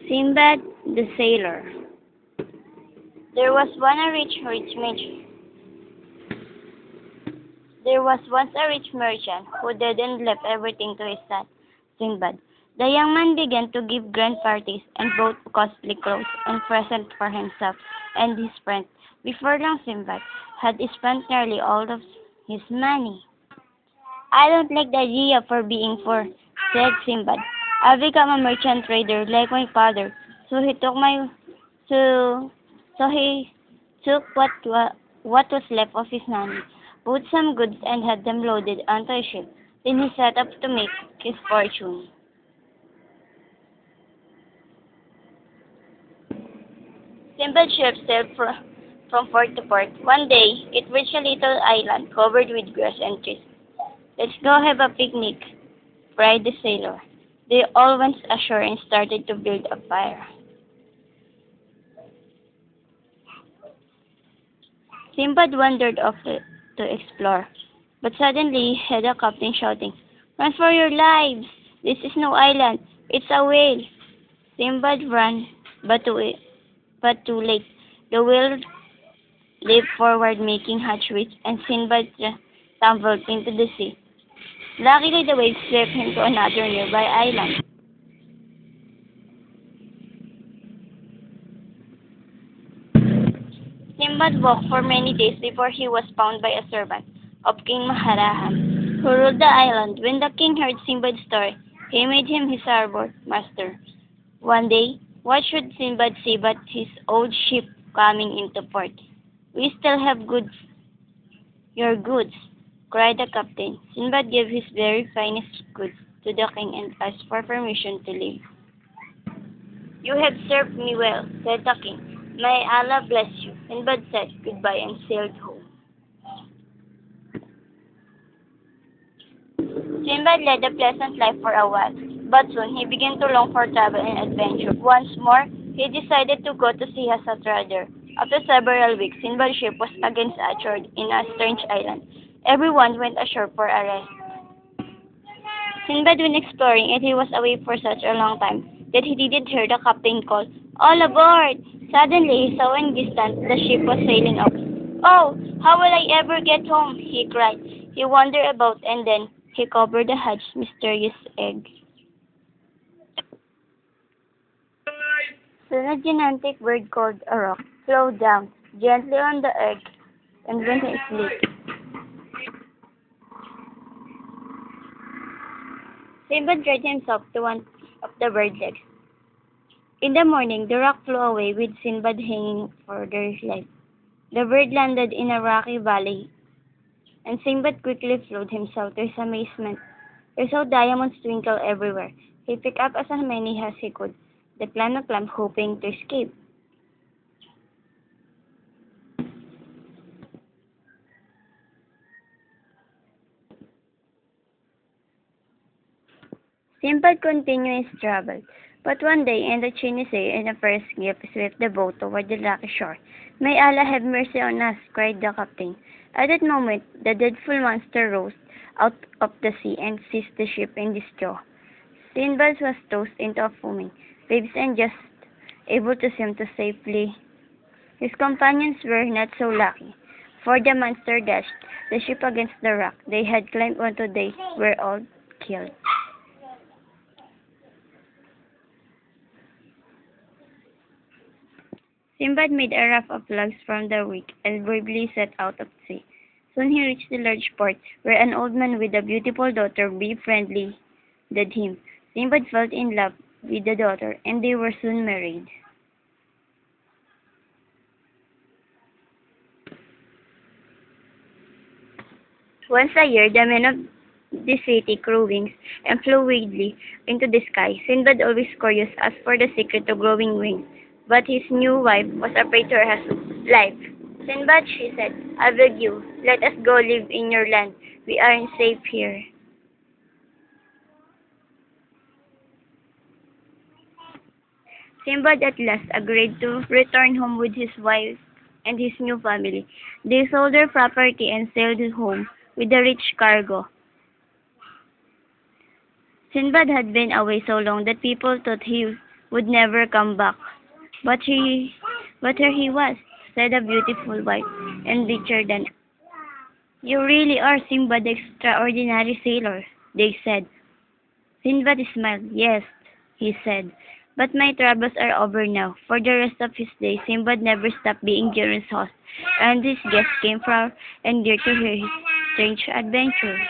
Sinbad the Sailor. There was one a rich rich merchant. There was once a rich merchant who didn't left everything to his son, Sinbad. The young man began to give grand parties and bought costly clothes and presents for himself and his friends. Before long, Sinbad had spent nearly all of his money. I don't like the idea for being poor, said Sinbad. I'll become a merchant trader like my father. So he took my so so he took what was left of his money, bought some goods and had them loaded onto a ship. Then he set up to make his fortune. Sinbad's ship sailed from port to port. One day, it reached a little island covered with grass and trees. Let's go have a picnic, cried the sailor. They all went ashore and started to build a fire. Sinbad wandered off to explore, but suddenly he heard a captain shouting, "Run for your lives! This is no island, it's a whale!" Sinbad ran, but too late. The whale leaped forward, making hatchways, and Sinbad tumbled into the sea. Luckily, the waves swept him to another nearby island. Sinbad walked for many days before he was found by a servant of King Maharahan, who ruled the island. When the king heard Sinbad's story, he made him his harbor master. One day, what should Sinbad see but his old ship coming into port? "We still have your goods," cried the captain. Sinbad gave his very finest goods to the king and asked for permission to leave. "You have served me well," said the king. "May Allah bless you." Sinbad said goodbye and sailed home. Sinbad led a pleasant life for a while, but soon he began to long for travel and adventure. Once more, he decided to go to sea as a trader. After several weeks, Sinbad's ship was again anchored in a strange island. Everyone went ashore for a rest. Sinbad went exploring, and he was away for such a long time that he didn't hear the captain call, "All aboard!" Suddenly, he saw in distance the ship was sailing off. "Oh, how will I ever get home?" he cried. He wandered about, and then he covered the hatched mysterious egg. Soon a gigantic bird called a roc flew down gently on the egg and went asleep. Sinbad dried himself to one of the bird's eggs. In the morning, the roc flew away with Sinbad hanging for dear life. The bird landed in a rocky valley, and Sinbad quickly flew himself to his amazement. He saw diamonds twinkle everywhere. He picked up as many as he could, then climbed, hoping to escape. Sinbad continued his travel, but one day in the Chinese Sea, in the first gale swept the boat toward the lucky shore. "May Allah have mercy on us!" cried the captain. At that moment, the dreadful monster rose out of the sea and seized the ship in its jaws. Sinbad was tossed into a foaming waves and just able to swim to safely. His companions were not so lucky, for the monster dashed the ship against the rock they had climbed onto. They were all killed. Sinbad made a raft of logs from the wreck and bravely set out of sea. Soon he reached a large port, where an old man with a beautiful daughter befriended him. Sinbad fell in love with the daughter, and they were soon married. Once a year, the men of the city grew wings and flew wildly into the sky. Sinbad, always curious, asked for the secret to growing wings, but his new wife was afraid for her life. "Sinbad," she said, "I beg you, let us go live in your land. We aren't safe here." Sinbad at last agreed to return home with his wife and his new family. They sold their property and sailed home with a rich cargo. Sinbad had been away so long that people thought he would never come back. But here he was, said a beautiful wife, and richer than. You really are Simba the extraordinary sailor, they said. Sinbad smiled. Yes, he said. But my troubles are over now. For the rest of his days, Sinbad never stopped being Jiren's host, and his guests came far and near to hear his strange adventures.